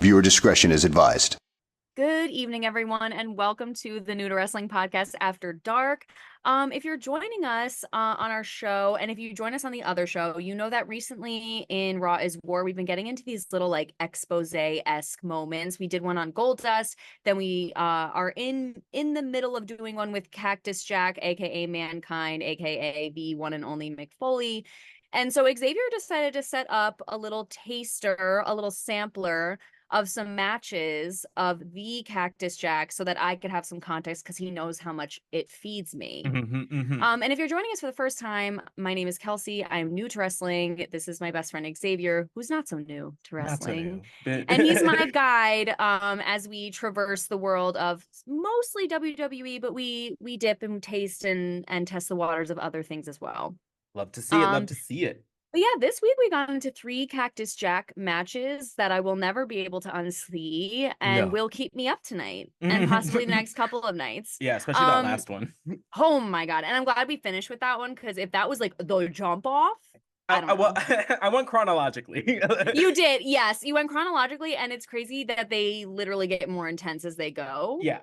Viewer discretion is advised. Good evening, everyone, and welcome to the New to Wrestling podcast After Dark. If you're joining us on our show, and if you join us on the other show, you know that recently in Raw is War, we've been getting into these little like expose-esque moments. We did one on Goldust, then we are in the middle of doing one with Cactus Jack, aka Mankind, aka the one and only Mick Foley. And so Xavier decided to set up a little taster, a little sampler of some matches of the Cactus Jack so that I could have some context because he knows how much it feeds me. And if you're joining us for the first time, my name is Kelsey. I'm new to wrestling. This is my best friend Xavier, who's not so new to wrestling. And he's my guide as we traverse the world of mostly WWE, but we dip and taste and test the waters of other things as well. Love to see it. Love to see it. But yeah, this week we got into 3 Cactus Jack matches that I will never be able to unsee and will keep me up tonight and possibly the next couple of nights. Yeah, especially that last one. Oh my God. And I'm glad we finished with that one because if that was like the jump off, I went chronologically. You did. Yes, you went chronologically. And it's crazy that they literally get more intense as they go. Yeah.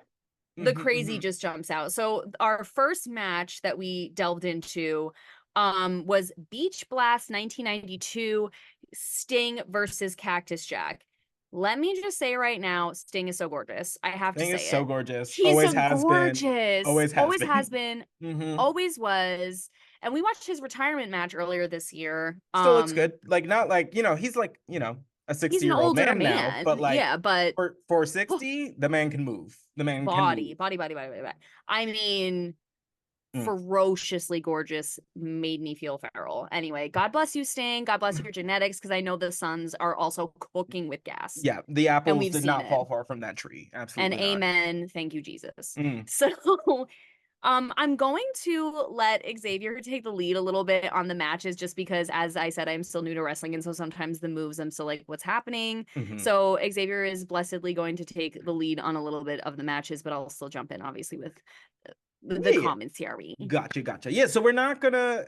The crazy just jumps out. So our first match that we delved into was Beach Blast 1992 Sting versus Cactus Jack. Let me just say right now, Sting is so gorgeous. I have to say Sting is so gorgeous. He's always so has gorgeous. been. Always has been. Always was. And we watched his retirement match earlier this year. Still looks good. Like not like, he's like, a 60-year-old man now, but like yeah, but for 60, the man can move. The man body. can move. I mean, ferociously gorgeous, made me feel feral. Anyway, God bless you, Sting. God bless your genetics, because I know the Suns are also cooking with gas. Yeah, the apples did not fall far from that tree. Absolutely. And not. Amen. Thank you, Jesus. So I'm going to let Xavier take the lead a little bit on the matches, just because, as I said, I'm still new to wrestling, and so sometimes the moves I'm still like, what's happening? So Xavier is blessedly going to take the lead on a little bit of the matches, but I'll still jump in, obviously, with the commentary. Gotcha. Yeah, so it's not gonna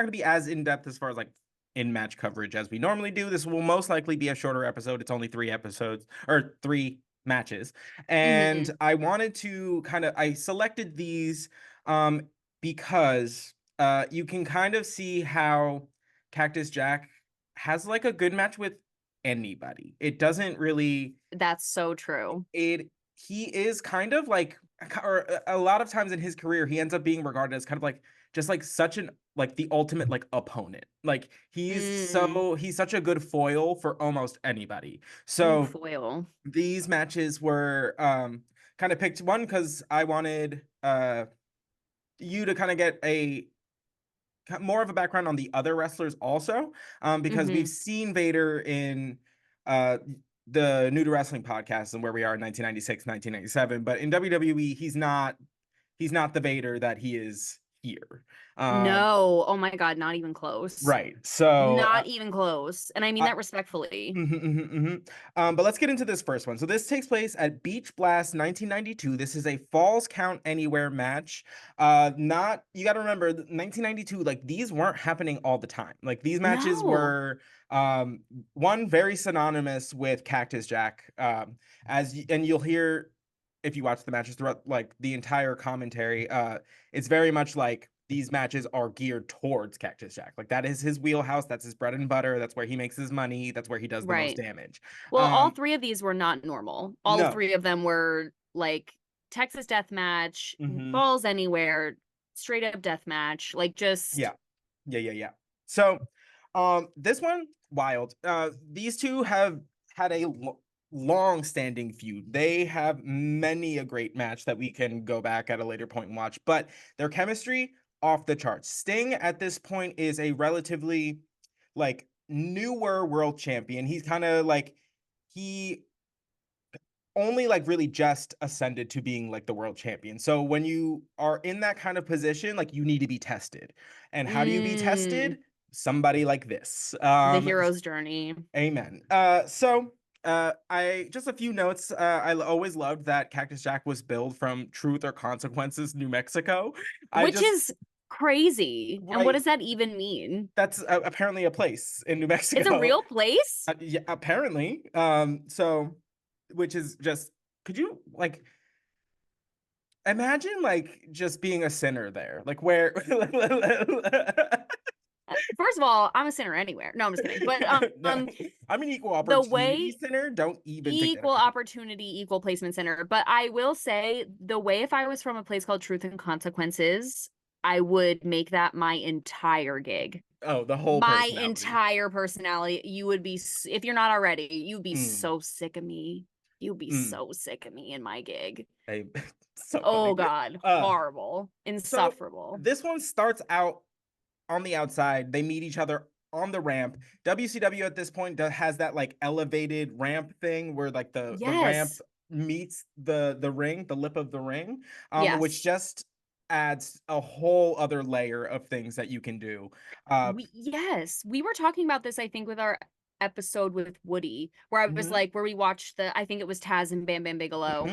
be as in-depth as far as like in-match coverage as we normally do. This will most likely be a shorter episode. It's only 3 episodes or 3 matches. And I wanted to I selected these because you can kind of see how Cactus Jack has like a good match with anybody. It doesn't really. That's so true. He is kind of like, or a lot of times in his career, he ends up being regarded as kind of like just like such an like the ultimate like opponent. Like he's such a good foil for almost anybody. So foil. These matches were kind of picked one because I wanted you to kind of get a more of a background on the other wrestlers also, because we've seen Vader in the New to Wrestling podcast and where we are in 1996, 1997, but in WWE, he's not the Vader that he is here. No, oh my God, not even close. Right. So not even close. And I mean that respectfully. But let's get into this first one. So this takes place at Beach Blast 1992. This is a Falls Count Anywhere match. You got to remember 1992, like these weren't happening all the time. Like these matches were one very synonymous with Cactus Jack, and you'll hear if you watch the matches throughout like the entire commentary, it's very much like these matches are geared towards Cactus Jack. Like that is his wheelhouse. That's his bread and butter. That's where he makes his money. That's where he does the most damage. Well, all 3 of these were not normal. All 3 of them were like Texas Deathmatch, Balls Anywhere, straight up deathmatch. Like just yeah. So this one, wild. These two have had a long-standing feud. They have many a great match that we can go back at a later point and watch, but their chemistry off the charts. Sting at this point is a relatively like newer world champion. He's kind of like he only like really just ascended to being like the world champion. So when you are in that kind of position, like you need to be tested. And how do you be tested? Somebody like this. The hero's journey. Amen. I just a few notes. I always loved that Cactus Jack was billed from Truth or Consequences, New Mexico, which is crazy. Right. And what does that even mean? That's apparently a place in New Mexico. It's a real place? Yeah, apparently. So which is just, could you like imagine like just being a sinner there, like where First of all, I'm a sinner anywhere. No, I'm just kidding. But no, I'm an equal the opportunity way sinner. Don't even take that equal into consideration. opportunity, equal placement center. But I will say the way if I was from a place called Truth and Consequences, I would make that my entire gig. Oh, the whole My personality. entire personality. You would be, if you're not already, you'd be Mm, so sick of me. You'd be mm. so sick of me in my gig. I, so funny. Oh God, Uh, horrible, so insufferable. this one starts out on the outside. They meet each other on the ramp. WCW at this point has that like elevated ramp thing where like the ramp Yes, meets the ring, the lip of the ring, which yes. just adds a whole other layer of things that you can do. We were talking about this, I think, with our episode with Woody, where I was Mhm, like, where we watched I think it was Taz and Bam Bam Bigelow.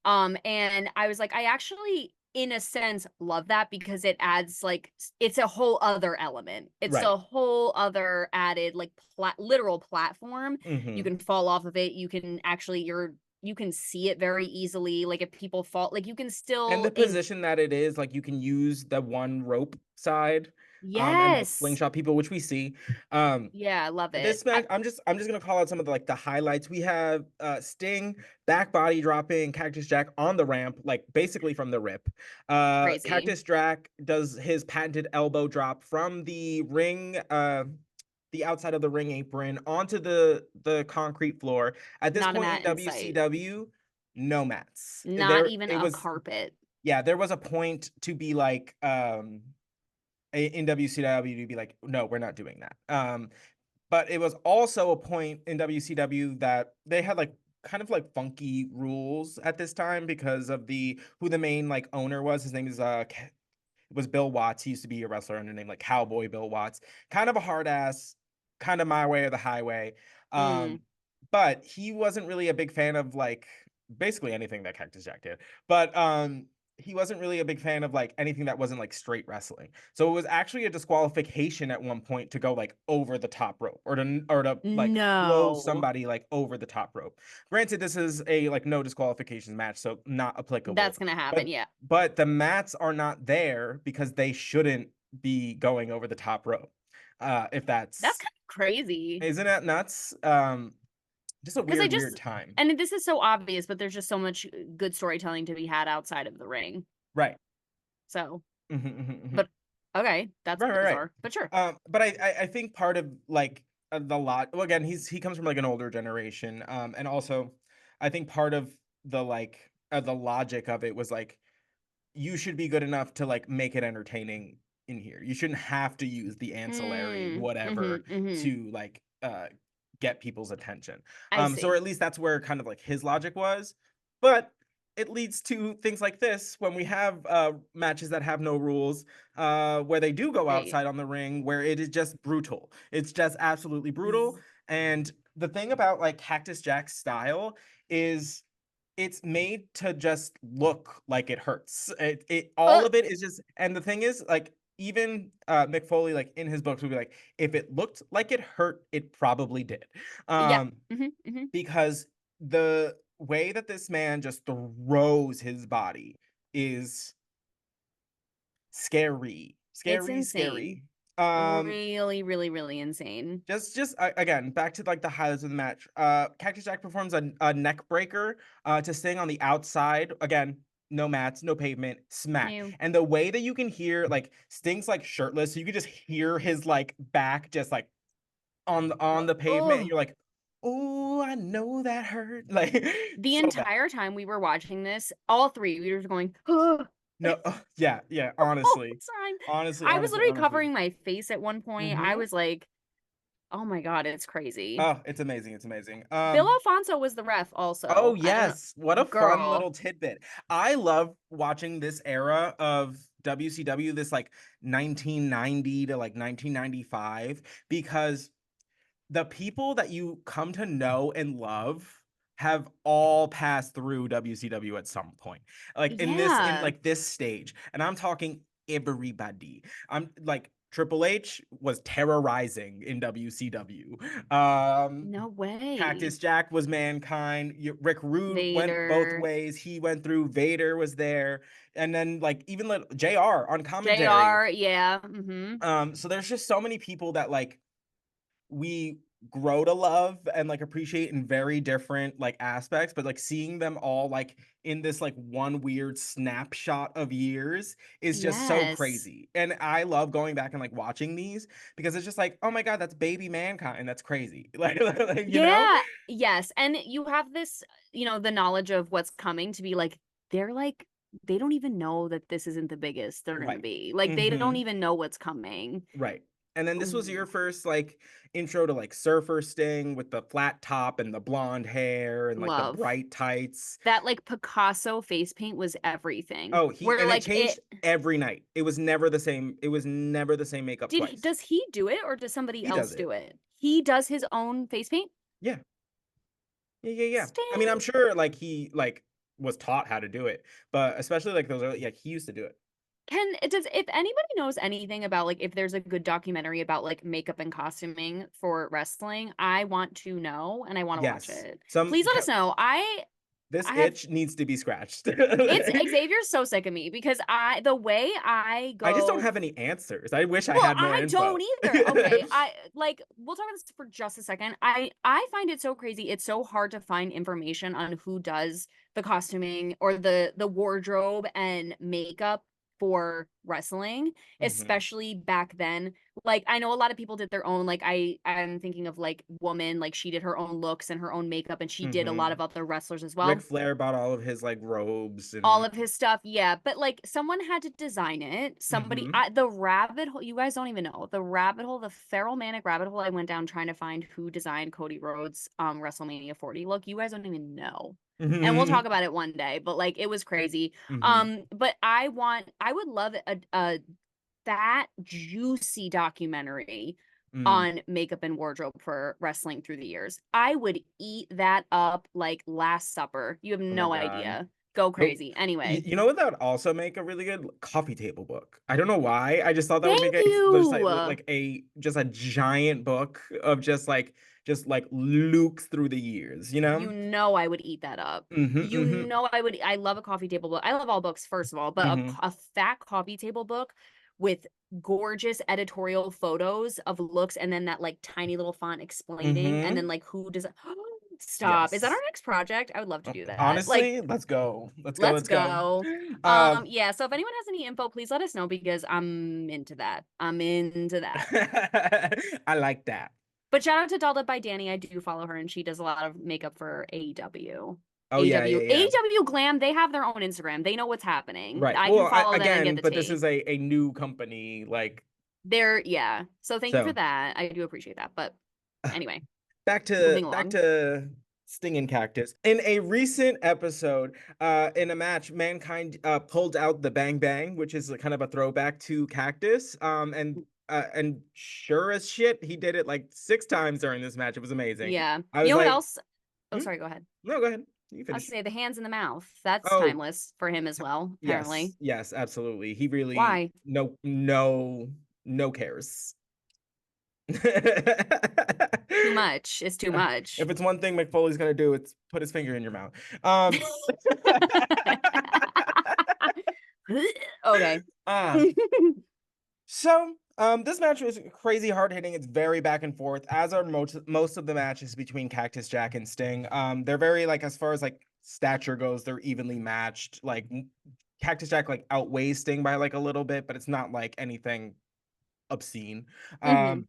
mhm, And I was like, I actually, in a sense, love that because it adds like it's a whole other element. It's right. a whole other added like literal platform. You Mhm. can fall off of it. You can actually you can see it very easily. Like if people fall, like you can And still the position that it is, like you can use the one rope side, and like yes. slingshot people, which we see. Um, Yeah, I love it. this match, I'm just gonna call out some of the highlights. We have Sting back body dropping Cactus Jack on the ramp, like basically from the rip. Crazy. Cactus Jack does his patented elbow drop from the ring, the outside of the ring apron onto the concrete floor. At this Not a point in mat in sight. WCW, no mats. Not There even it a was, carpet. yeah, there was a point to be like in WCW to be like, no, we're not doing that. But it was also a point in WCW that they had like kind of like funky rules at this time because of the who the main like owner was. His name is was Bill Watts. He used to be a wrestler under the name like Cowboy Bill Watts. Kind of a hard ass, kind of my way or the highway. Mm. Um, but he wasn't really a big fan of like basically anything that Cactus Jack did. But he wasn't really a big fan of like anything that wasn't like straight wrestling. So it was actually a disqualification at one point to go like over the top rope or to like throw No. somebody like over the top rope. Granted, this is a like no disqualifications match, so not applicable. That's gonna happen, But yeah. the mats are not there because they shouldn't be going over the top rope. If That's that's kind of crazy. isn't that nuts? Just a Because I weird just, time. and this is so obvious, but there's just so much good storytelling to be had outside of the ring. Right. So, Mhm, mhm, mhm. but okay, that's Right, right, right. bizarre, but sure. But I think part of like the lot. Well, again, he comes from like an older generation. And also, I think part of the logic of it was like you should be good enough to like make it entertaining in here. You shouldn't have to use the ancillary whatever Mm-hmm. to like get people's attention. I So or see. at least that's where kind of like his logic was. But it leads to things like this when we have matches that have no rules, where they do go Right. outside on the ring, where it is just brutal. It's just absolutely brutal. And the thing about like Cactus Jack's style is it's made to just look like it hurts. It all Uh, of it is just, and the thing is, like even Mick Foley, like in his books, would be like, if it looked like it hurt, it probably did, yeah. um, Hmm. because the way that this man just throws his body is scary, It's scary, insane. scary. Um, Really, really, really insane. again back to like the highlights of the match. Cactus Jack performs a neck breaker to Sting on the outside. Again, no mats, no pavement, smack. New. And the way that you can hear like Sting's like shirtless, so you can just hear his like back just like on the pavement, and Oh, you're like, oh, I know that hurt. Like the so bad. entire time we were watching this, all three we were going, oh, No, yeah, yeah, all the honestly. time. Honestly, I was honestly, literally honestly. covering my face at one point. I Mm-hmm. was like, oh my God, it's crazy. Oh, it's amazing. It's amazing. Bill Alfonso was the ref Oh also. I don't know. yes, what a fun Girl. little tidbit. I love watching this era of WCW, this like 1990 to like 1995, because the people that you come to know and love have all passed through WCW at some point. Like in Yeah. like this stage. And I'm talking everybody. I'm like Triple H was terrorizing in WCW. No way. Cactus Jack was Mankind. Rick Rude went both Vader. ways. He went through. Vader was there, and then like even like JR on commentary. JR, yeah. Mm-hmm. So there's just so many people that like we grow to love and like appreciate in very different like aspects, but like seeing them all like in this like one weird snapshot of years is just so Yes. crazy. And I love going back and like watching these because it's just like, oh my god, that's baby Mankind. That's crazy. Like you know? Yeah, yes. And you have this, the knowledge of what's coming to be they're like, they don't even know that this isn't the biggest they're gonna Right. be. Like they don't Mm-hmm. even know what's coming. Right. And then this was Ooh, your first like intro to like Surfer Sting with the flat top and the blonde hair and like the love. bright tights. That like Picasso face paint was everything. Oh, Where it like changed it every night. It was never the same. It was never the same makeup twice. does he do it or does somebody He does else it. do it? He does his own face paint? Yeah. Yeah. I mean, I'm Sting. sure like he like was taught how to do it, but especially like those early, yeah, he used to do it. If anybody knows anything about like if there's a good documentary about like makeup and costuming for wrestling, I want to know and I want to watch Yes. it. Some Please let us know. this I have itch needs to be scratched. it's Xavier's so sick of me because the way I I just don't go. have any answers. I wish I Well, had more I info. don't either. Okay, I like we'll talk about this for just a second. I find it so crazy. It's so hard to find information on who does the costuming or the wardrobe and makeup for wrestling, Mhm. especially back then. Like I know a lot of people did their own, like I'm thinking of like Woman, like she did her own looks and her own makeup and she did a lot Mhm. of other wrestlers as Ric well, Flair bought all of his like robes all and of his stuff. Yeah, but like someone had to design it. mhm. The rabbit hole, you guys don't even know. The rabbit hole, the feral manic rabbit hole I went down trying to find who designed Cody Rhodes WrestleMania 40 look. You guys don't even know. And we'll Mhm. talk about it one day, but like it was crazy. Mhm. But I would love a that juicy documentary Mm. on makeup and wardrobe for wrestling through the years. I would eat that up like Last Supper. You have Oh my no god. idea. Go Nope. crazy. Anyway, You know what that would also make a really good coffee table book? I don't know why. I just thought that would make thank a just you. like a just a giant book of just like Luke's through the years, you know? You know I would eat that up. Mhm. You Mhm. know I love a coffee table book. I love all books, first of all, but Mhm. a fat coffee table book with gorgeous editorial photos of looks and then that like tiny little font explaining and then Mhm. like who does stop. Is that our Yes. next project? I would love to do that. Like, Honestly, let's go. Let's go. let's Let's go. go. Um Yeah, so if anyone has any info, please let us know because I'm into that. I'm into that. I like that. But shout out to Dolled Up by Danny. I do follow her and she does a lot of makeup for AEW. Oh yeah, yeah, yeah. AEW Glam, they have their own Instagram. They know what's happening. Right. I Well, can follow them and get again, the but this tea. is a new company, like Yeah. So thank you for so. that. I do appreciate that. But anyway, moving Back along. to Sting and Cactus. In a recent episode, in a match, Mankind pulled out the Bang Bang, which is kind of a throwback to Cactus. And sure as shit, he did it like 6 times during this match. It was amazing. Yeah. I You was know what like, else? Oh, hmm? sorry, go ahead. No, go ahead. You I was finish. gonna say the hands in the mouth. That's Oh, timeless for him as well, yes, apparently. yes, absolutely. He really Why? no cares. Too much is too If much. it's one thing Mick Foley's gonna do, it's put his finger in your mouth. Um, Okay. ah, this match was crazy hard hitting. It's very back and forth, as are most of the matches between Cactus Jack and Sting. They're very like as far as like stature goes, they're evenly matched. Like Cactus Jack like outweighs Sting by like a little bit, but it's not like anything obscene. hmm Um,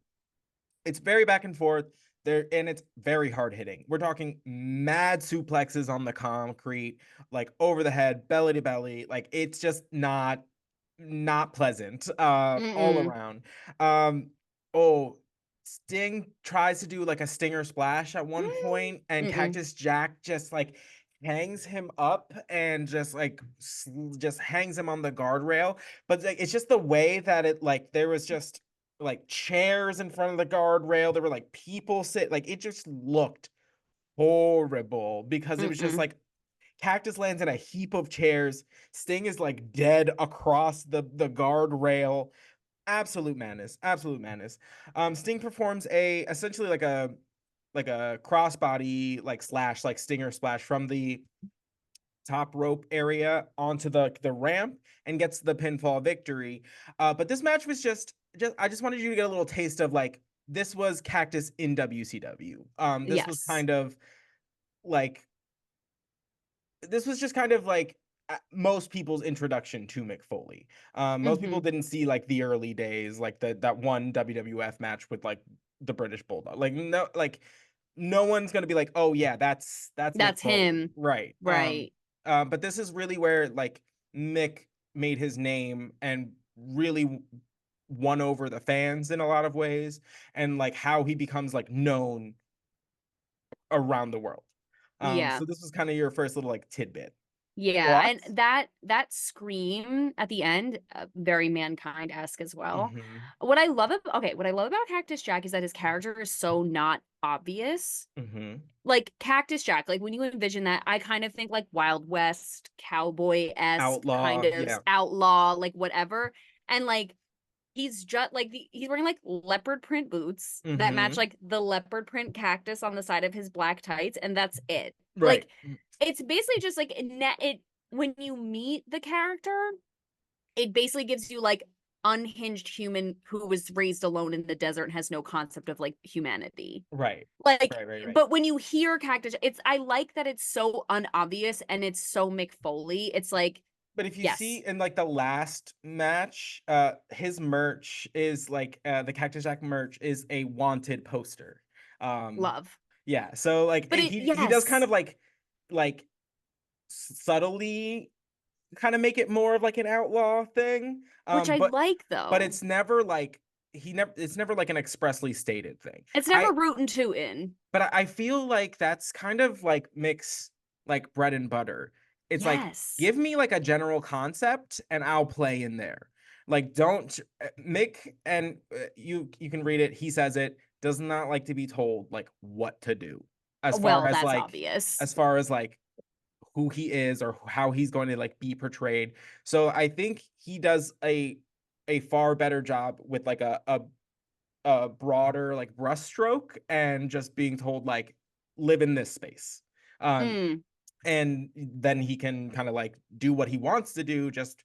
it's very back and forth there, and it's very hard hitting. We're talking mad suplexes on the concrete, like over the head, belly to belly. Like it's just not pleasant all Mm-mm. around. Um oh, Sting tries to do like a stinger splash at one point, and Mm-mm. Cactus Jack just like hangs him up and just like just hangs him on the guardrail. But like it's just the way that it like there was just like chairs in front of the guardrail. There were like people sit like it just looked horrible because it was just Mm-mm. like Cactus lands in a heap of chairs. Sting is like dead across the guardrail. Absolute madness. Absolute madness. Sting performs a essentially like a crossbody like slash like stinger splash from the top rope area onto the ramp and gets the pinfall victory. But this match was just I just wanted you to get a little taste of like this was Cactus in WCW. This was Yes. kind of like this was just kind of like most people's introduction to Mick Foley. Most people Mm-hmm. didn't see like the early days, like that one WWF match with like the British Bulldog. Like no one's gonna be like, oh yeah, that's Mick That's Foley, him. right? Right. But this is really where like Mick made his name and really won over the fans in a lot of ways, and like how he becomes like known around the world. Yeah. So this was kind of your first little like tidbit. Yeah, and Thoughts? that scream at the end, very mankind-esque as well. Mhm. What I love about Cactus Jack is that his character is so not obvious. Mhm. Like Cactus Jack, like when you envision that, I kind of think like Wild West, cowboy-esque kind Outlaw, of yeah. outlaw, like whatever. And like he's just like he's wearing like leopard print boots that match Mhm. like the leopard print cactus on the side of his black tights, and that's it. Right. Like it's basically just like it when you meet the character, it basically gives you like unhinged human who was raised alone in the desert and has no concept of like humanity. Right. Like, Right, right, right. but when you hear Cactus, it's I like that it's so unobvious and it's so Mick Foley. It's like, But if you see yes, in like the last match, his merch is like the Cactus Jack merch is a wanted poster. Um, love. yeah, so like But it he does kind yes, of like subtly kind of make it more of like an outlaw thing. which I like But though. it's never like it's never like an expressly stated thing. It's never I rootin' tootin'. But I feel like that's kind of like mix like bread and butter. It's like Yes. give me like a general concept and I'll play in there. Like don't Mick and you can read it. He says it does not like to be told like what to do Well, that's obvious. as far as like who he is or how he's going to like be portrayed. So I think he does a far better job with like a broader like brushstroke and just being told like live in this space. Um, Mm. and then he can kind of like do what he wants to do, just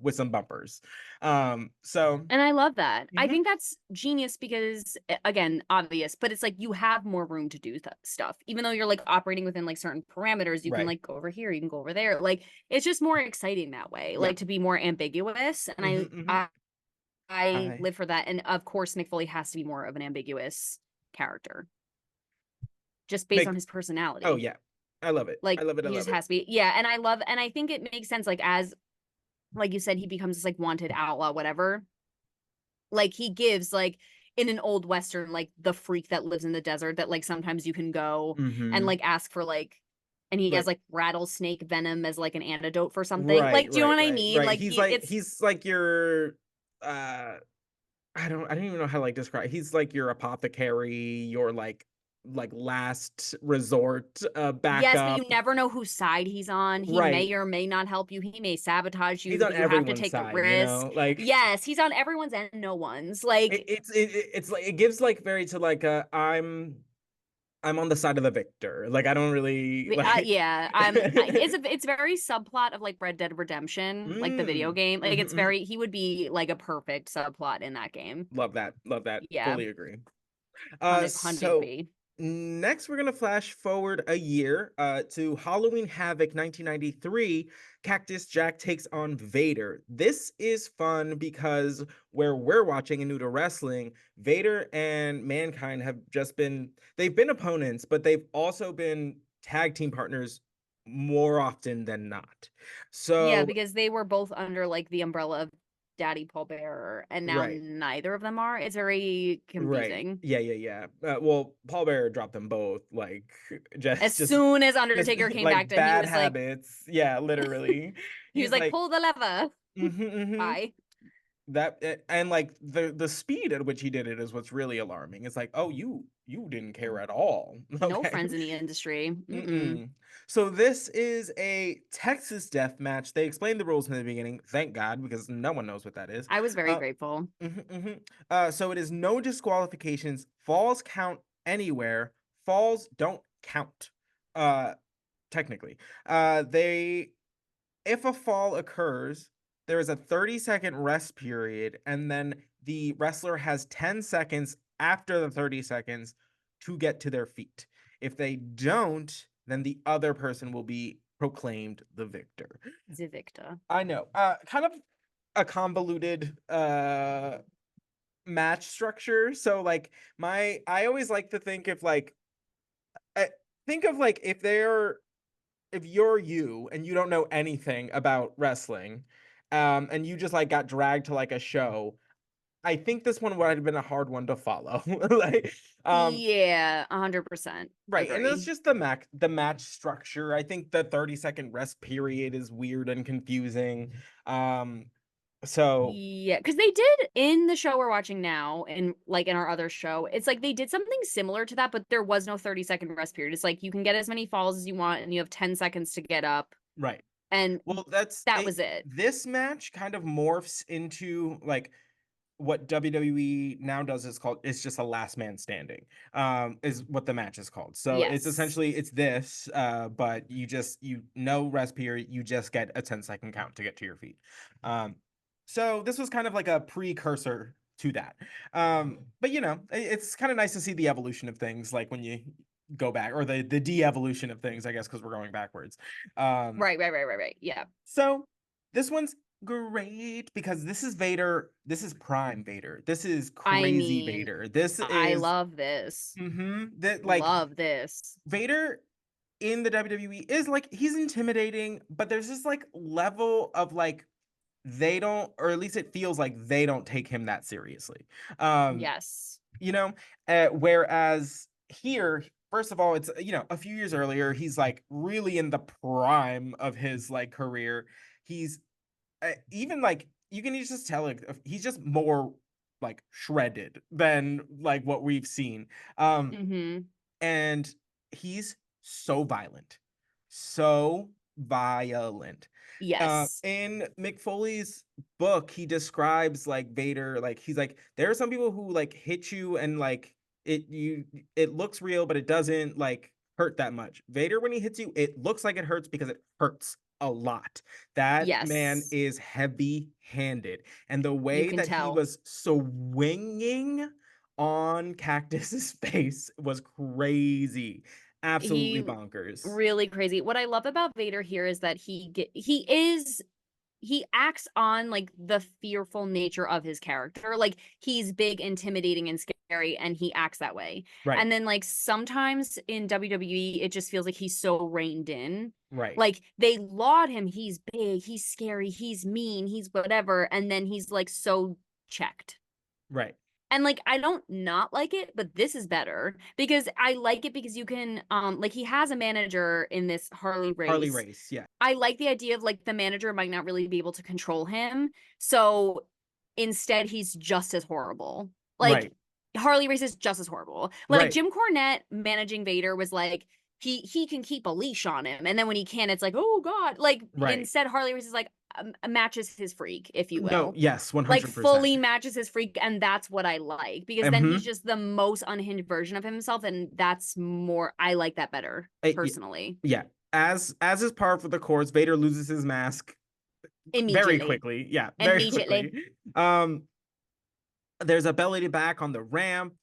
with some bumpers. So And I love that. I mhm, think that's genius because, again, obvious, but it's like you have more room to do stuff. Even though you're like operating within like certain parameters, you can right. like go over here, you can go over there. Like it's just more exciting that way, Yeah. like to be more ambiguous. And Hmm, hmm. I I live for that. And of course, Mick Foley has to be more of an ambiguous character just based on make his oh personality. yeah. I love it. I Like love it. I he just love it. has to be, yeah. And I think it makes sense. Like as, like you said, he becomes this like wanted outlaw, whatever. Like he gives like in an old western like the freak that lives in the desert that like sometimes you can go and Hmm. like ask for like and he has Like like rattlesnake venom as like an antidote for something, right, like do you know right, what I right, mean? right. Like he it's He's like your uh I don't even know how to like describe. He's like your apothecary, your like last resort yes, but backup. you never know whose side he's on. He Right. may or may not help you, he may sabotage He's you, on but you have to everyone's take the side, risk. like Yes, he's on everyone's and no one's like it's like it gives like very to like I'm on the side of the victor. Like I don't really like yeah, it's very subplot of like Red Dead Redemption, like the video mm, game. Like mhm, it's mhm. very he would be like a perfect subplot in that game. Love that. Love that. Yeah, Fully agree. 100 So B. next we're gonna flash forward a year to Halloween Havoc 1993. Cactus Jack takes on Vader. This is fun because where we're watching in Noodle Wrestling, Vader and Mankind have just they've been opponents, but they've also been tag team partners more often than not. Yeah, So because they were both under like the umbrella of Daddy Paul Bearer, and now right. neither of them are. It's very Right. confusing. Yeah, yeah, yeah. Well, Paul Bearer dropped them both, like As just soon as just Undertaker came back like to, he bad was like, habits. Yeah, literally. he was He's like, like, pull the lever. mm-hmm, mm-hmm. Bye. And like the speed at which he did it is what's really alarming. It's like, oh, you didn't care at all. No Okay. friends in the industry. Mm-mm. Mm-mm. So this is a Texas death match. They explained the rules in the beginning, thank God, because no one knows what that is. I was very grateful. So it is no disqualifications. Falls count anywhere. Falls don't count. Uh, technically, they if a fall occurs, there is a 30-second rest period, and then the wrestler has 10 seconds after the 30 seconds to get to their feet. If they don't, then the other person will be proclaimed the victor. The victor. I know. Kind of a convoluted match structure. So like I always like to think if like think of like if you're you and you don't know anything about wrestling, and you just like got dragged to like a show, I think this one would have been a hard one to follow. Like, Yeah, 100% right, and it's agree. just the match structure. I think the 30-second rest period is weird and confusing. So Yeah, because they did in the show we're watching now, and like in our other show, it's like they did something similar to that, but there was no 30-second rest period. It's like you can get as many falls as you want, and you have 10 seconds to get up, right. and Well, that's that it. was it. This match kind of morphs into like what WWE now does is called it's just a last man standing. Is what the match is called. So it's Yes. essentially it's this, but you no rest period, you just get a 10-second count to get to your feet. So this was kind of like a precursor to that. But it's kind of nice to see the evolution of things, like when you go back, or the de-evolution of things, I guess, because we're going backwards. Um, Right. Yeah. so this one's great because this is Vader. This is prime Vader. This is I crazy mean, Vader. This I is love this. that like Love this. Vader in the WWE is like he's intimidating, but there's this like level of like they don't, or at least it feels like they don't take him that seriously. Um, Yes. you know, whereas here, first of all, it's a few years earlier, he's like really in the prime of his like career. He's even like you can just tell like he's just more like shredded than like what we've seen. Um, Mm-hmm. and he's so violent, so violent. Yes. In Mick Foley's book, he describes like Vader, like he's like there are some people who like hit you and like it looks real, but it doesn't like hurt that much. Vader, when he hits you, it looks like it hurts because it hurts a lot. That man Yes. is heavy handed, and the You way can that he tell. was swinging on Cactus's face was crazy, absolutely He bonkers. really crazy. What I love about Vader here is that he acts on like the fearful nature of his character. Like he's big, intimidating, and scary, and he acts that way. Right, And then like sometimes in WWE, it just feels like he's so reined in. right, Like they laud him, he's big, he's scary, he's mean, he's whatever, and then he's like so checked. right. And like I don't not like it, but this is better because I like it because you can like he has a manager in this Harley Harley race. Race, yeah, I like the idea of like the manager might not really be able to control him. So instead he's just as horrible. Like right, Harley Race is just as horrible. Like right, Jim Cornette managing Vader was like he can keep a leash on him, and then when he can, it's like oh god. Like right. instead, Harley Race is like matches his freak, if you No, will, yes, like 100%. fully matches his freak, and that's what I like because then he's Mm-hmm. just the most unhinged version of himself, and that's more I like that better personally. Yeah, as is par for the course, Vader loses his mask very Immediately. quickly. Yeah, very Immediately. quickly. Um, there's a belly back on the ramp.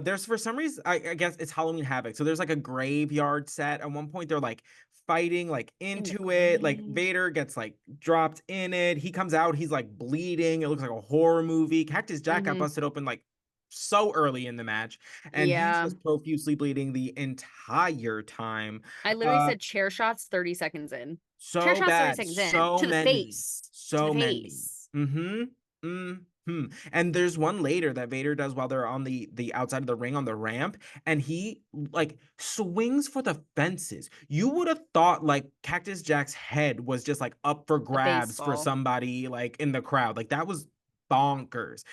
There's for some reason I guess it's Halloween Havoc. So there's like a graveyard set. At one point they're like fighting like In the into it. Like grave. Vader gets like dropped in it. He comes out, he's like bleeding. It looks like a horror movie. Cactus Jack got Mm-hmm. busted open like so early in the match, and he's Yeah. just profusely bleeding the entire time. I literally Uh said chair shots 30 seconds in. Chair so shots 30 bad. seconds in. So To the many. face. To the So many. face. Mm-hmm. Mm-hmm. And there's one later that Vader does while they're on the outside of the ring on the ramp, and he like swings for the fences. You would have thought like Cactus Jack's head was just like up for A grabs for baseball. somebody like in the crowd. Like that was bonkers.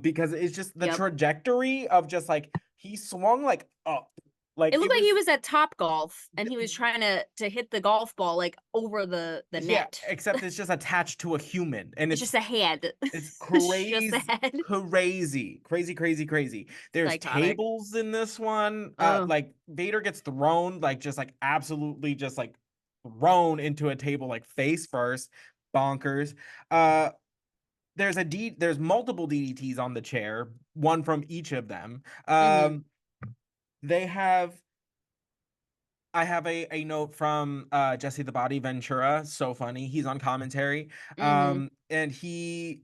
Because it's just the Yep. trajectory of just like he swung like up. Like It it looked like was he was at Top Golf and he was trying to hit the golf ball like over the yeah, net. except it's just attached to a human and It's just a head. it's It's just a crazy, head. crazy. There's Psychotic. tables in this one. Oh. Like Vader gets thrown, like just like absolutely just like thrown into a table like face first. Bonkers. Uh there's multiple DDTs on the chair, one from each of them. Mm-hmm. They have I have a note from Jesse the Body Ventura. So funny. He's on commentary. Mm-hmm. And he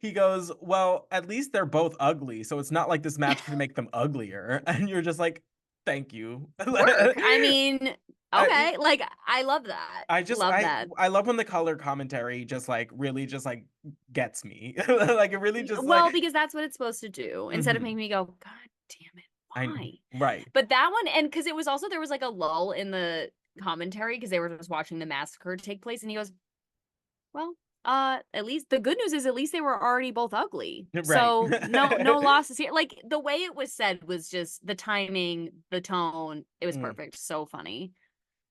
he goes, well, at least they're both ugly, so it's not like this match could make them uglier. And you're just like, thank you. Work. I mean, I, okay. Like, I love that. I just Love that. I love when the color commentary just like really just like gets me. Like it really just like Well, because that's what it's supposed to do. Instead of mhm. making me go, God damn it, I why? right. But that one, and because it was also there was like a lull in the commentary because they were just watching the massacre take place, and he goes, well, at least the good news is at least they were already both ugly. Right. So no losses here. Like the way it was said was just the timing, the tone, it was Mm. perfect. So funny.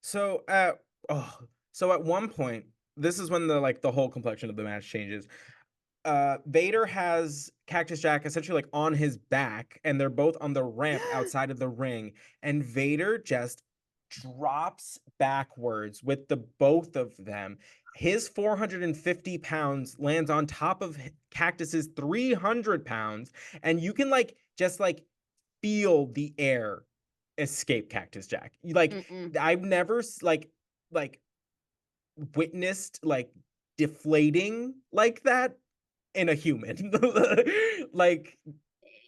So oh so at one point, this is when the like the whole complexion of the match changes. Vader has Cactus Jack essentially like on his back, and they're both on the ramp outside of the ring, and Vader just drops backwards with the both of them. His 450 pounds lands on top of Cactus's 300 pounds, and you can like just like feel the air escape Cactus Jack. Like Mm-mm. I've never like witnessed like deflating like that in a human. Like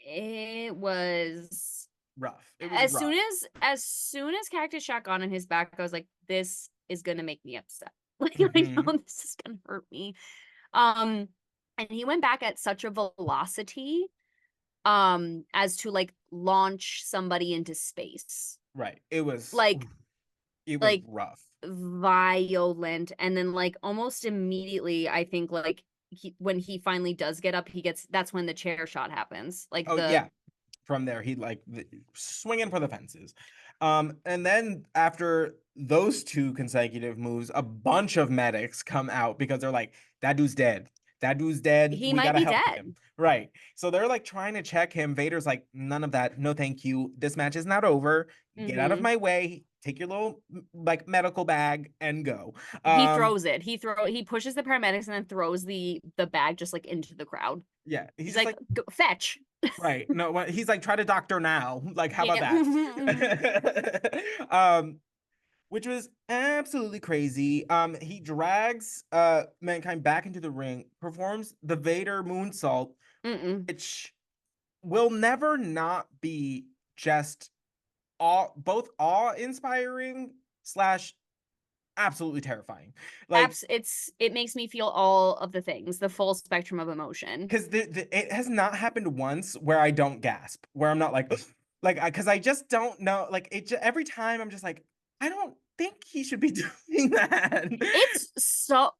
It was rough. It was rough. as soon as Cactus Jack got on his back, I was like, this is gonna make me upset. Like I Hmm. know this is gonna hurt me. Um, and he went back at such a velocity, as to like launch somebody into space. Right. It was Like it was like rough. violent. And then like almost immediately, I think like when he finally does get up, that's when the chair shot happens. Like Oh the yeah. From there, he like swinging for the fences. And then after those two consecutive moves, a bunch of medics come out because they're like, that dude's dead. That dude's dead. he We might gotta be help him. dead. Right. So they're like trying to check him. Vader's like, none of that. No, thank you. This match is not over. Get out of Mm-hmm. my way. Take your little like medical bag and go. He Um, throws it. He pushes the paramedics and then throws the bag just like into the crowd. yeah. He's He's just like, like, go, fetch. right. No, he's like, try to doctor now. Like, how about Yeah. that? Which was absolutely crazy. He drags Mankind back into the ring, performs the Vader moonsault, Mm-mm. which will never not be just both awe-inspiring slash absolutely terrifying. Like, It makes me feel all of the things, the full spectrum of emotion. because it has not happened once where I don't gasp, where I'm not like, like, because I just don't know. Like, every time I'm just like, I don't think he should be doing that. It's so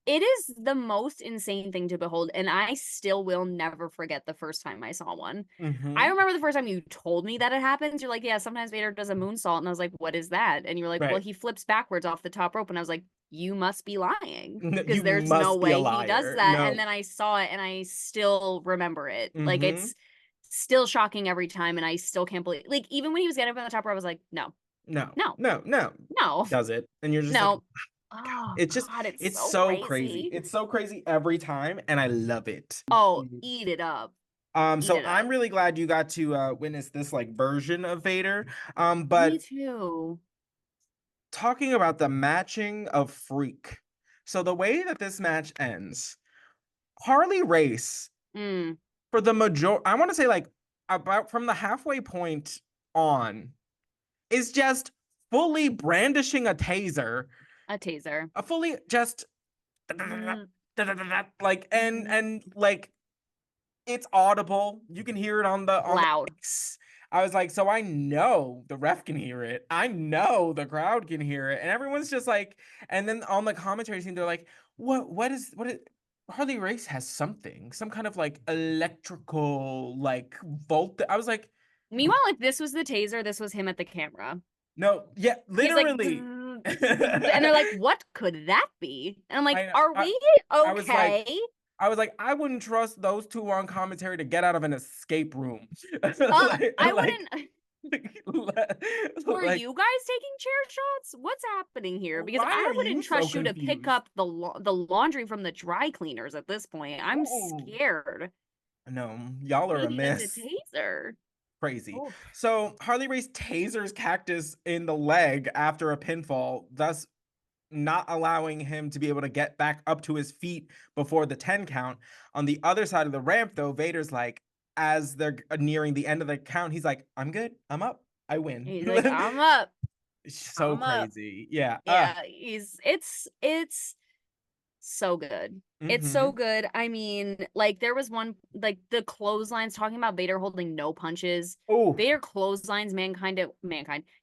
it is the most insane thing to behold, and I still will never forget the first time I saw one. I Hmm. remember the first time you told me that it happens. You're like, yeah, sometimes Vader does a moonsault, and I was like, what is that? And you were like, well, Right. he flips backwards off the top rope, and I was like, you must be lying because You there's no must be a way he does liar. that. And No. then I saw it, and I still remember it. Like Hmm. it's still shocking every time, and I still can't believe. Like even when he was getting up on the top rope, I was like, no, No. no, No. No. no, Does it? And you're just like, no. God. Oh It's just, God, it's it's so so crazy. crazy. It's so crazy every time, and I love it. Oh, eat it up. Eat So it I'm up. really glad you got to witness this like version of Vader. Me But too. talking about the matching of Freak. So the way that this match ends, Harley Race Mm, for the major I want to say like about from the halfway point on is just fully brandishing a taser, a taser. a fully just Mm, like mm, and like it's audible. You can hear it on the loud. mics. I was like, so I know the ref can hear it. I know the crowd can hear it. And everyone's just like, and then on the commentary team, they're like, what is Harley Race has something, some kind of like electrical like volt. I was like, Meanwhile, if this was the taser, this was him at the camera. no, yeah, He's like, literally. and they're like, what could that be? And I'm like, I, are I we I was like, okay? I wouldn't trust those two on commentary to get out of an escape room. I Like, wouldn't. Were like, you guys taking chair shots? What's happening here? Because why I are you wouldn't so trust you to pick confused? up the laundry from the dry cleaners at this point. I'm Ooh, scared. no, y'all are a Maybe even the mess. taser. Crazy. Oh, So Harley Race tasers Cactus in the leg after a pinfall, thus not allowing him to be able to get back up to his feet before the 10 count. On the other side of the ramp, though, Vader's like, as they're nearing the end of the count, he's like, I'm good. I'm up. I win. he's like, I'm up. So I'm up. crazy. Yeah. Yeah, it's so good. It's so Mm-hmm. good. I mean, like there was one like the clotheslines talking about Vader holding no punches. Oh, Vader clotheslines mankind.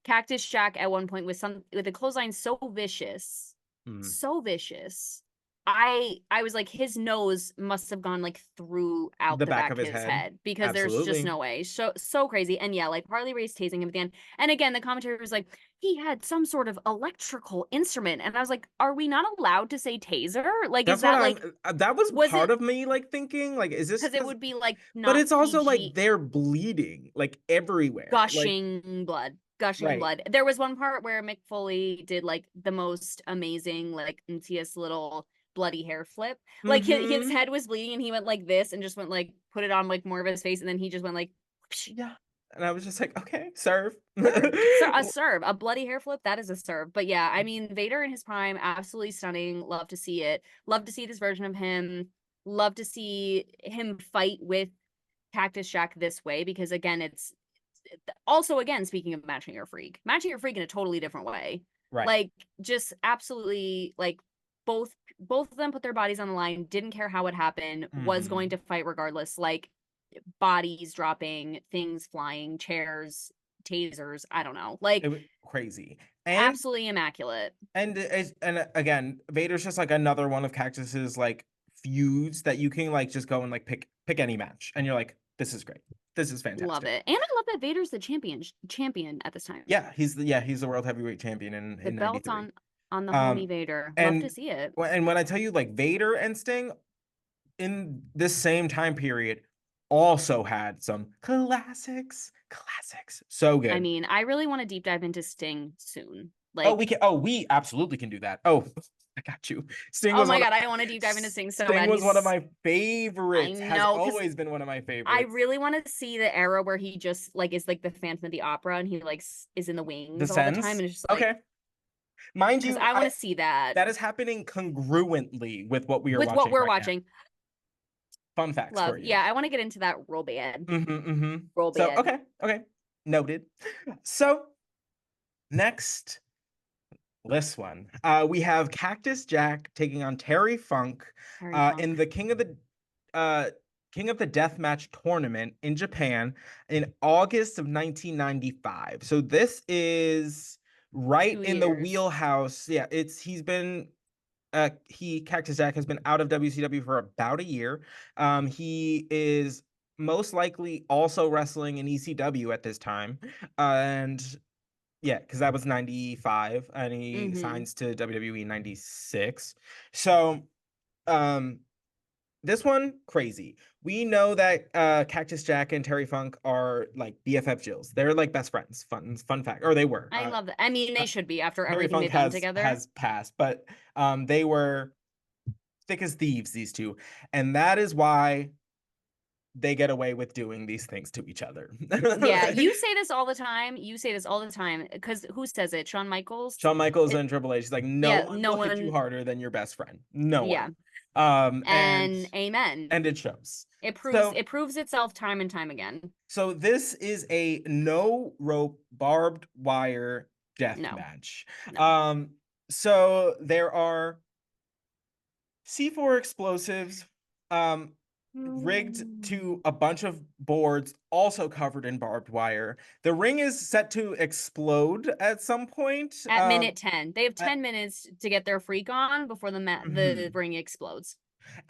Cactus Jack at one point with the clothesline so vicious. mm, So vicious. I was like his nose must have gone like throughout the the back back of of his his head. head because there's just Absolutely. no way. So crazy. And yeah, like Harley Race tasing him at the end. And again, the commentary was like, he had some sort of electrical instrument. And I was like, are we not allowed to say taser? Like, is That's what that I'm like, that was was part it of me like thinking like is this because it because would be like but not it's also like PG they're bleeding like everywhere. Like gushing blood? Gushing right. blood. There was one part where Mick Foley did like the most amazing, like, insidious little bloody hair flip. Like his Mm-hmm. head was bleeding and he went like this and just went like put it on like more of his face and then he just went like Yeah. And I was just like, okay, serve. serve. A serve, a bloody hair flip, that is a serve. But yeah, I mean, Vader in his prime, absolutely stunning. Love to see it. Love to see this version of him. Love to see him fight with Cactus Jack this way because again, it's also again speaking of matching your freak in a totally different way. Right. Like just absolutely like both of them put their bodies on the line, didn't care how it happened, was going Mm-hmm. to fight regardless. Like bodies dropping, things flying, chairs, tasers, I don't know. It Like was crazy. And absolutely immaculate. again, Vader's just like another one of Cactus's like feuds that you can like just go and like pick any match and you're like, this is great. This is Love fantastic. it. And I love that Vader's the champion at this time. Yeah, he's the world heavyweight champion The in belt's 93. on the homie Um Vader. Love to and see it. and when I tell you like Vader and Sting in this same time period also had some classics. So I good. mean, I really want to deep dive into Sting soon. Oh, Like, we absolutely can do that. Oh, I got you. Sting oh was my one of God, I want to deep dive into Sting so Sting bad. was one of my I favorites. Has know, because always been one of my I favorites. really want to see the era where he just like is like the Phantom of the Opera and he like is in the wings all the time Descends. and it's just like, Okay. Mind because you, I want I to see that that is happening congruently with what we are with what watching we're right now. watching. Fun facts Love, for you. yeah, I want to get into that real bad, Mm-hmm. real So bad. okay. Noted. So next this one. We have Cactus Jack taking on Terry Funk Harry in Funk. the uh King of the Deathmatch tournament in Japan in August of 1995. So this is right Two in the years. wheelhouse. Yeah, he's been he Cactus Jack has been out of WCW for about a year. He is most likely also wrestling in ECW at this time. And yeah, because that was 95 and he Mm-hmm. signs to WWE in 96. So um this one crazy. We know that Cactus Jack and Terry Funk are like BFF Jills. They're like best friends. Fun fact. Or they were. I love that. I mean, Uh they should be after Terry everything Funk they've done together. has passed, but they were thick as thieves, these two. And that is why they get away with doing these things to each other. Yeah, you say this all the time. You say this all the time because who says it? Shawn Michaels? Shawn Michaels It, and Triple H is like, no yeah, one no will hit you one. harder than your best friend. No Yeah, one. Um, and and amen. and it shows. It So proves itself time and time again. so this is a no rope barbed wire death No, match. no. Um, so there are C4 explosives rigged Mm. to a bunch of boards also covered in barbed wire. The ring is set to explode at some point. At minute 10, they have I- 10 minutes to get their freak on before the mhm. ring explodes.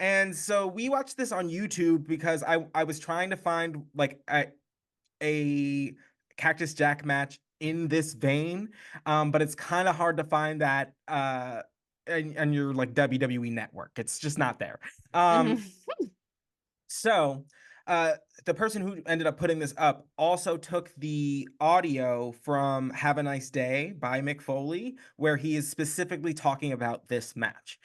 And so we watched this on YouTube because I was trying to find like a Cactus Jack match in this vein, but it's kind of hard to find that and your like WWE network. It's just not there. Mhm. So uh the person who ended up putting this up also took the audio from Have a Nice Day by Mick Foley, where he is specifically talking about this match,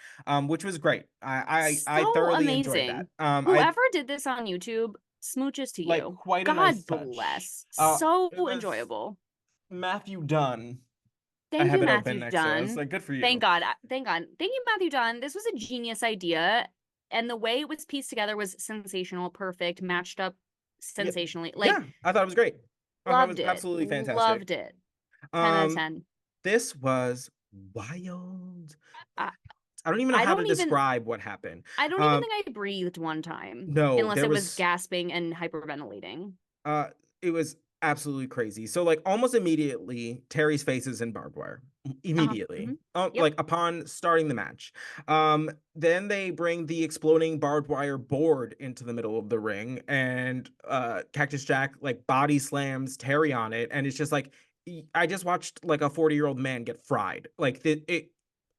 which was great. I So thoroughly enjoyed that. amazing. I Whoever did this on YouTube, smooches to like you. quite a nice God touch. bless. So It was enjoyable. Matthew Dunn. I Thank have you, it open Matthew next to us. Dunn. Like, good for Thank you. God. Thank God. Thank you, Matthew Dunn. This was a genius idea. And the way it was pieced together was sensational, perfect, matched up Yeah, sensationally. Like, yeah, I thought it was great. I thought it loved was it. absolutely fantastic. Loved it. 10 out of Um, 10. this was wild. I, I don't even know I how to don't even describe what happened. I don't even Um, think I breathed one time, no, unless there it was was gasping and hyperventilating. uh it was absolutely crazy. So like almost immediately, Terry's face is in barbed wire. Immediately. Yep. Like upon starting the match. Then they bring the exploding barbed wire board into the middle of the ring, and Cactus Jack like body slams Terry on it, and it's just like I just watched like a 40-year-old man get fried. Like it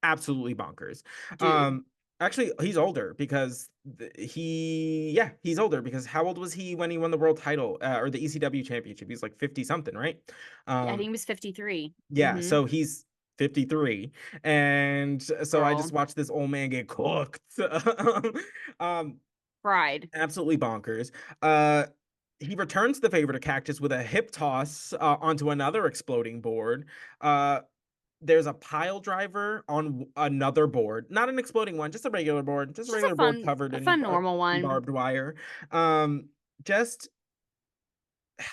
absolutely bonkers. Dude. Um Actually, he's older because he's older because how old was he when he won the world title or the ECW championship? He's like 50 something, right? I think Um, he was 53. yeah, Mm-hmm. so he's 53, and so I just Girl. watched this old man get cooked. um, Fried. Absolutely bonkers. Uh, he returns the favor to Cactus with a hip toss onto another exploding board. Uh, there's a pile driver on another board, not an exploding one, just a regular board, just a Just regular board covered a in fun normal one. barbed wire. Um, just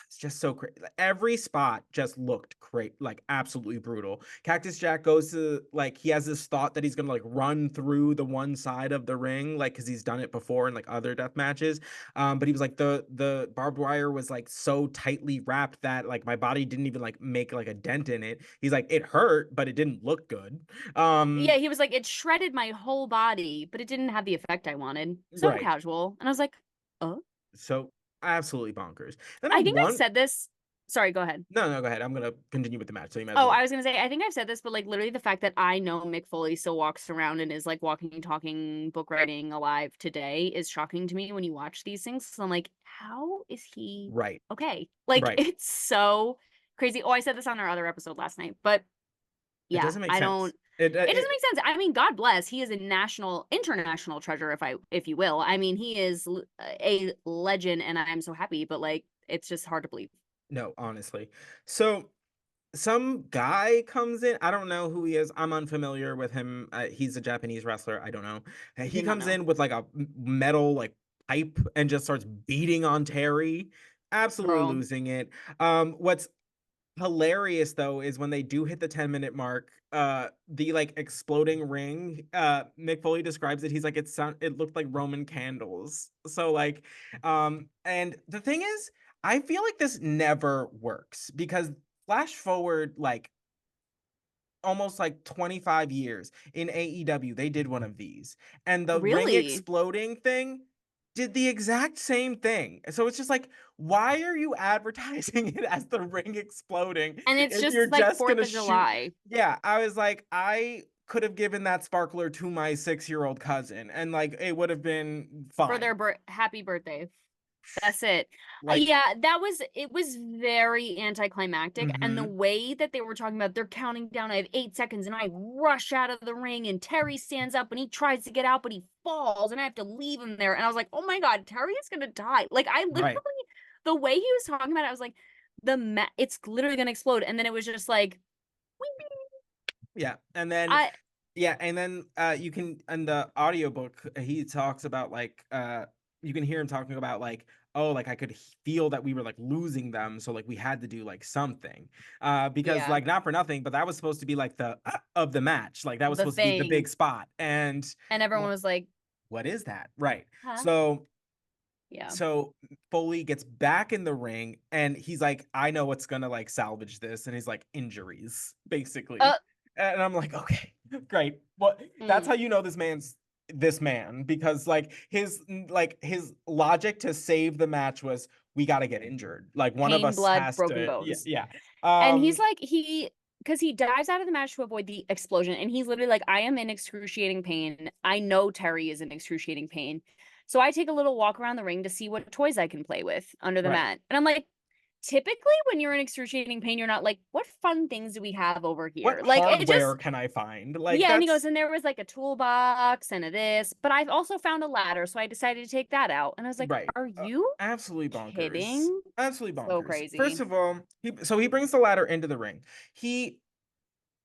it's just so crazy. Every spot just looked great, like absolutely brutal. Cactus Jack goes to like he has this thought that he's gonna like run through the one side of the ring, like because he's done it before in like other death matches. But he was like the barbed wire was like so tightly wrapped that like my body didn't even like make like a dent in it. He's like it hurt, but it didn't look good. Yeah, he was like, it shredded my whole body, but it didn't have the effect I wanted. So Right. casual. And I was like, oh. So absolutely bonkers. Then I at think I've one said this. Sorry, go ahead. no, go ahead. I'm gonna continue with the match, so you might as Oh, well. I was gonna say, I think I've said this, but like literally the fact that I know Mick Foley still walks around and is like walking, talking, book writing alive today is shocking to me when you watch these things. So I'm like, how is he Right. okay? Like Right. it's so crazy. Oh, I said this on our other episode last night, but It yeah, doesn't make I sense. don't it doesn't make sense. I mean, God bless. He is a international treasure, if you will. I mean, he is a legend, and I'm so happy. But like, it's just hard to believe. No, honestly. So some guy comes in. I don't know who he is. I'm unfamiliar with him. He's a Japanese wrestler. I don't know. He Did not comes know. in with like a metal like pipe and just starts beating on Terry, absolutely Girl, losing it. What's hilarious though is when they do hit the 10-minute mark, the like exploding ring, Mick Foley describes it. He's like, it looked like Roman candles. So like, and the thing is, I feel like this never works because flash forward like almost like 25 years in AEW, they did one of these. And the ring really? exploding thing did the exact same thing. So it's just like, why are you advertising it as the ring exploding And it's if you're just like just Fourth gonna of shoot? July Yeah, I was like, I could have given that sparkler to my 6-year-old cousin and like it would have been for fine. their happy birthday. That's it. Like, Yeah, it was very anticlimactic. And the mm-hmm, way that they were talking about, they're counting down, I have 8 seconds, and I rush out of the ring, and Terry stands up and he tries to get out, but he falls, and I have to leave him there. And I was like, oh my God, Terry is gonna die. Like, I literally, right. the way he was talking about it, I was like, it's literally gonna explode. And then it was just like, Yeah. And then I, yeah, and then you can in the audiobook he talks about like you can hear him talking about like oh like I could feel that we were like losing them so like we had to do like something because yeah, like not for nothing but that was supposed to be like the of the match like that was the supposed to be the thing. big spot and And everyone was like, what is that right huh? so Yeah. so Foley gets back in the ring and he's like, I know what's gonna like salvage this. And he's like, injuries, basically. Uh, And I'm like, okay, great. What that's mm. how you know this man's this man, because like his logic to save the match was, we got to get injured, like one of Pain, us blood, has broken to, yeah, bones. yeah. And he's like, because he dives out of the match to avoid the explosion, and he's literally like, I am in excruciating pain. I know Terry is in excruciating pain. So I take a little walk around the ring to see what toys I can play with under the Right. mat. And I'm like, typically when you're in excruciating pain, you're not like, what fun things do we have over here? What Like, it hardware just, can I find? Like, yeah. And he that's goes, and there was like a toolbox and a this, but I've also found a ladder. So I decided to take that out. And I was like, right. are you Absolutely bonkers. kidding? Absolutely So bonkers. First crazy. of all, he brings the ladder into the ring. He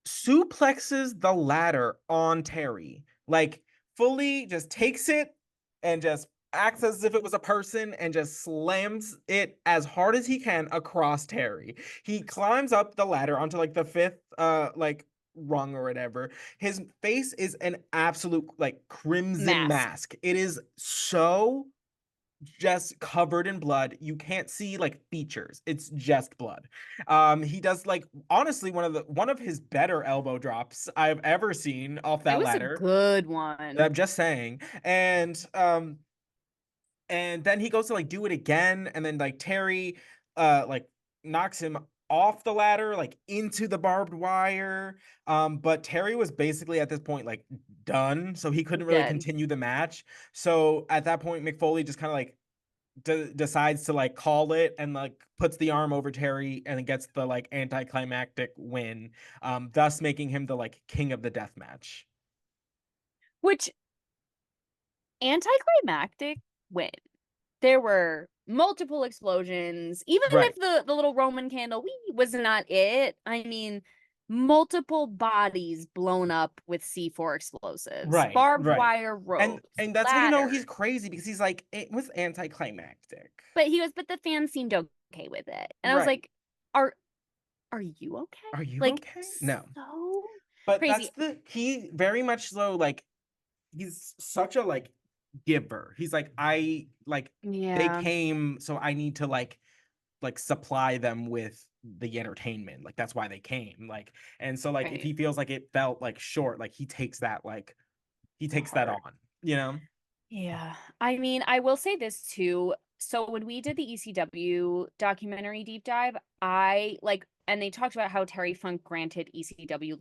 suplexes the ladder on Terry, like fully just takes it and just acts as if it was a person and just slams it as hard as he can across Terry. He climbs up the ladder onto like the fifth like rung or whatever. His face is an absolute like crimson Mask. mask. It is so just covered in blood. You can't see like features. It's just blood. He does like honestly one of his better elbow drops I've ever seen off It that was a ladder. good one. I'm just saying. And then he goes to like do it again, and then like Terry like knocks him off the ladder like into the barbed wire. But Terry was basically at this point like done, so he couldn't really Dead. continue the match. So at that point, Mick Foley just kind of like decides to like call it and like puts the arm over Terry and gets the like anticlimactic win, thus making him the like king of the death match. Which anticlimactic win. There were multiple explosions. Even Right, if the little Roman candle was not it, I mean, multiple bodies blown up with C4 explosives, right, barbed right. wire And ropes, and that's how you know he's ladders. crazy, because he's like, it was anticlimactic. But he goes, but the fans seemed okay with it. And I was Right. like, are are you okay? Are you Like, okay? No. so But crazy. he very much so like, he's such a like giver. He's like, I like, they Yeah, came, so I need to like supply them with the entertainment, like that's why they came, like. And so like if right. he feels like it felt like short, like he takes that, like he takes that Hard. on, you know. Yeah. I mean, I will say this too. So when we did the ECW documentary deep dive, I like, and they talked about how Terry Funk granted ECW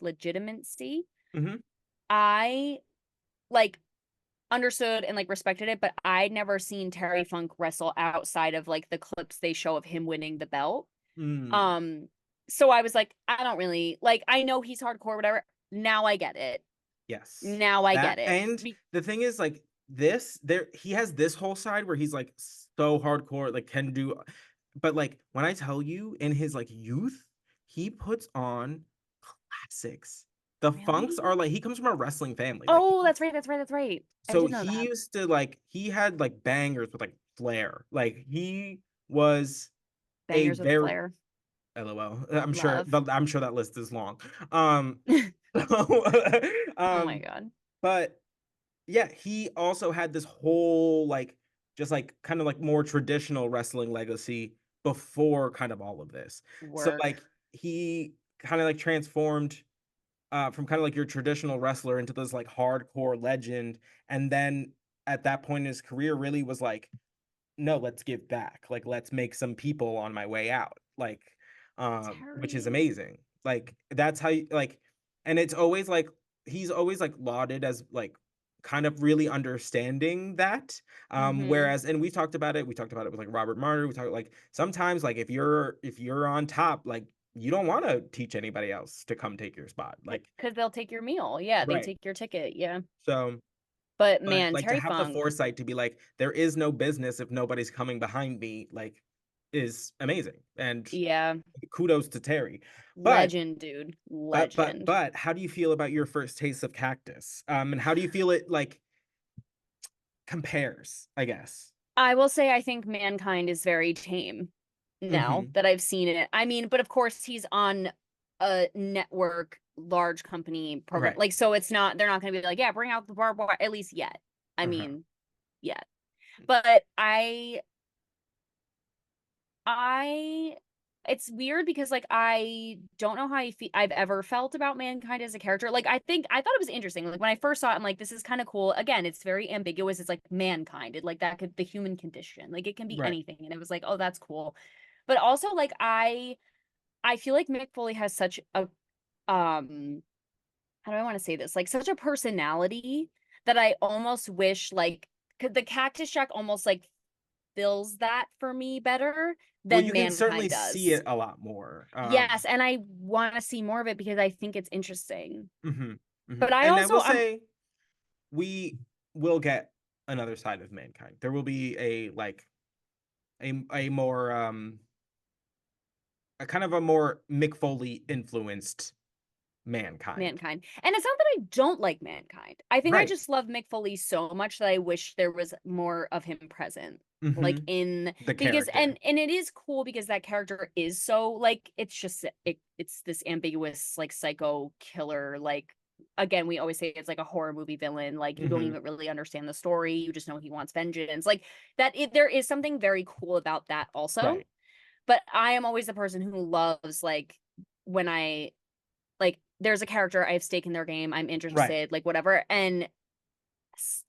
legitimacy. Hmm. I like understood and like respected it, but I'd never seen Terry Funk wrestle outside of like the clips they show of him winning the belt. Mm, Um, so I was like, I don't really like, I know he's hardcore, whatever. Now I get it. yes. Now I That, get it. and the thing is like, this there he has this whole side where he's like so hardcore, like can do, but like when I tell you, in his like youth, he puts on classics. The Funks Really? are like, he comes from a wrestling family, like Oh, that's right. That's right. That's right. I so did know he that. used to like, he had like bangers with like flair, like he was a Bangers with very, flair. lol, Love. I'm sure that list is long. Oh my um God. but yeah, he also had this whole like, just like kind of like more traditional wrestling legacy before kind of all of this. So Work. like he kind of like transformed from kind of like your traditional wrestler into this like hardcore legend. And then at that point in his career, really was like, no, let's give back. Like, let's make some people on my way out. Like, which is Terry. amazing. Like, that's how you like, and it's always like, he's always like lauded as like kind of really understanding that. Mm-hmm. Whereas, and we talked about it with like Robert Martyr. We talked like, sometimes like if you're on top, like you don't want to teach anybody else to come take your spot. Like, Because they'll take your meal. Yeah, they right. take your ticket. Yeah. So, But but man, like to Terry have the Funk. foresight to be like, there is no business if nobody's coming behind me, like, is amazing. And Yeah. kudos to Terry. But Legend, dude. Legend. how do you feel about your first taste of Cactus? And how do you feel it like compares, I guess? I will say I think Mankind is very tame now Hmm. that I've seen it. I mean, but of course he's on a network, large company program. Right. Like, so it's not, they're not going to be like, yeah, bring out the barbed wire, at least yet. I Uh-huh. mean, yet. But I it's weird because like I don't know how I've ever felt about Mankind as a character. Like I thought it was interesting. Like when I first saw it, I'm like, this is kind of cool. Again, it's very ambiguous. It's like mankind. It like that could the human condition. Like it can be Right. anything. And it was like, oh, that's cool. But also like I feel like Mick Foley has such a how do I want to say this? Like such a personality that I almost wish like could the Cactus Jack almost like fills that for me better Well, than you can certainly Mankind see does. it a lot more. Yes, and I want to see more of it because I think it's interesting. Mhm, mhm. But I And I also will say we will get another side of Mankind. There will be a like a more a kind of a more Mick Foley influenced Mankind. Mankind. And it's not that I don't like Mankind. I think I Right. just love Mick Foley so much that I wish there was more of him present. Like Mhm. in The because character. and it is cool because that character is so like it's just it's this ambiguous like psycho killer like again we always say it's like a horror movie villain like you don't Mhm. even really understand the story you just know he wants vengeance like that there is something very cool about that also Right. but I am always the person who loves like when I like there's a character I have stake in their game I'm Right. interested like whatever and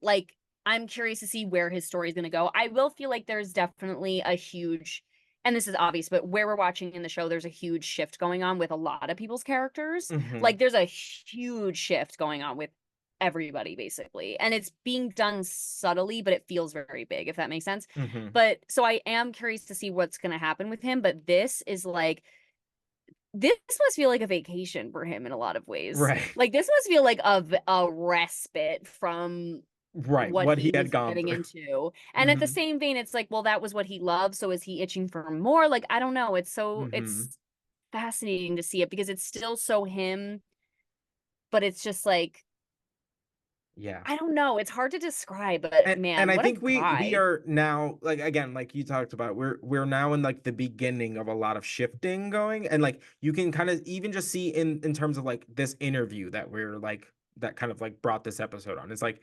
like I'm curious to see where his story is going to go. I will feel like there's definitely a huge and this is obvious, but where we're watching in the show, there's a huge shift going on with a lot of people's characters. Mhm. Like there's a huge shift going on with everybody basically. And it's being done subtly, but it feels very big, if that makes sense. Mhm. But so I am curious to see what's going to happen with him. But this is like, this must feel like a vacation for him in a lot of ways. Right. Like this must feel like a respite from Right. what What he he had was gone getting through. into. And at the Mhm. same vein, it's like, well, that was what he loved. So is he itching for more? Like, I don't know. Mhm. It's fascinating to see it because it's still so him, but it's just like, Yeah. I don't know. It's hard to describe, but And man, I what a think we guy. are now like again like you talked about we're now in like the beginning of a lot of shifting going and like you can kind of even just see in terms of like this interview that we're like that kind of like brought this episode on. It's like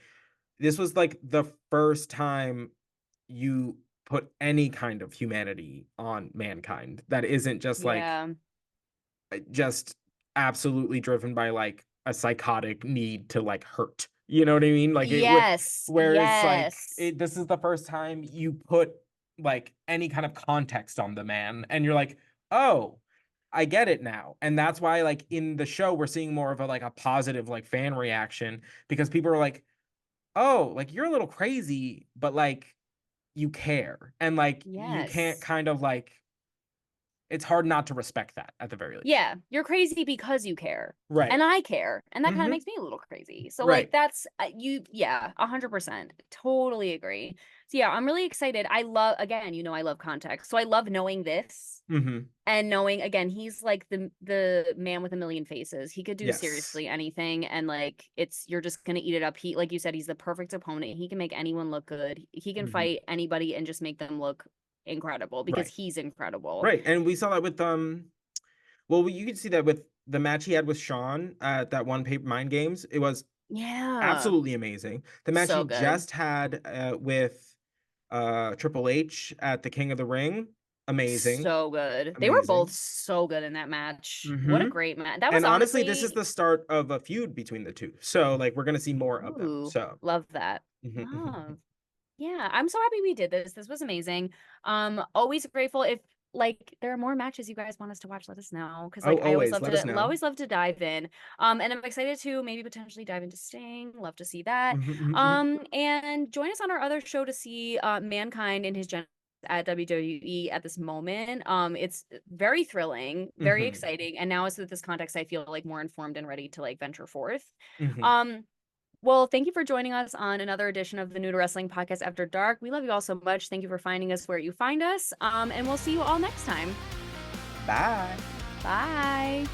this was like the first time you put any kind of humanity on mankind that isn't just like Yeah. just absolutely driven by like a psychotic need to like hurt. You know what I mean? Like it would Yes. where it's like Yes. it this is the first time you put like any kind of context on the man and you're like, "Oh, I get it now." And that's why like in the show we're seeing more of a like a positive like fan reaction because people are like, "Oh, like you're a little crazy, but like you care." And like you can't Yes. kind of like it's hard not to respect that at the very least. Yeah, you're crazy because you care. Right. And I care. And that kind of Mhm. makes me a little crazy. So like Right. that's you yeah, 100%. Totally agree. So yeah, I'm really excited. I love again, you know I love context. So I love knowing this Mhm. and knowing again he's like the man with a million faces. He could do Yes. seriously anything and like it's you're just going to eat it up. He like you said he's the perfect opponent. He can make anyone look good. He can Mhm. fight anybody and just make them look incredible because Right. he's incredible. Right. And we saw that with well, you could see that with the match he had with Sean at that one paper mind games. It was Yeah. absolutely amazing. The match he So good. just had with Triple H at the King of the Ring, amazing. So good. They were both Amazing. so good in that match. What a Mhm. great match. That was And honestly, this is honestly the start of a feud between the two. So like we're going to see more of them. ooh, So love that. mhm, mhm. Love. Yeah, I'm so happy we did this. This was amazing. Always grateful if like there are more matches you guys want us to watch, let us know. Cause Oh, like I always let us know. always love to dive in. And I'm excited to maybe potentially dive into Sting. Love to see that. Mhm, mhm, mhm. And join us on our other show to see Mankind in his gen at WWE at this moment. It's very thrilling, very Mhm, exciting. And now, as with this context, I feel like more informed and ready to like venture forth. mhm. Um, well, thank you for joining us on another edition of the New to Wrestling Podcast After Dark. We love you all so much. Thank you for finding us where you find us. And we'll see you all next time. Bye. Bye.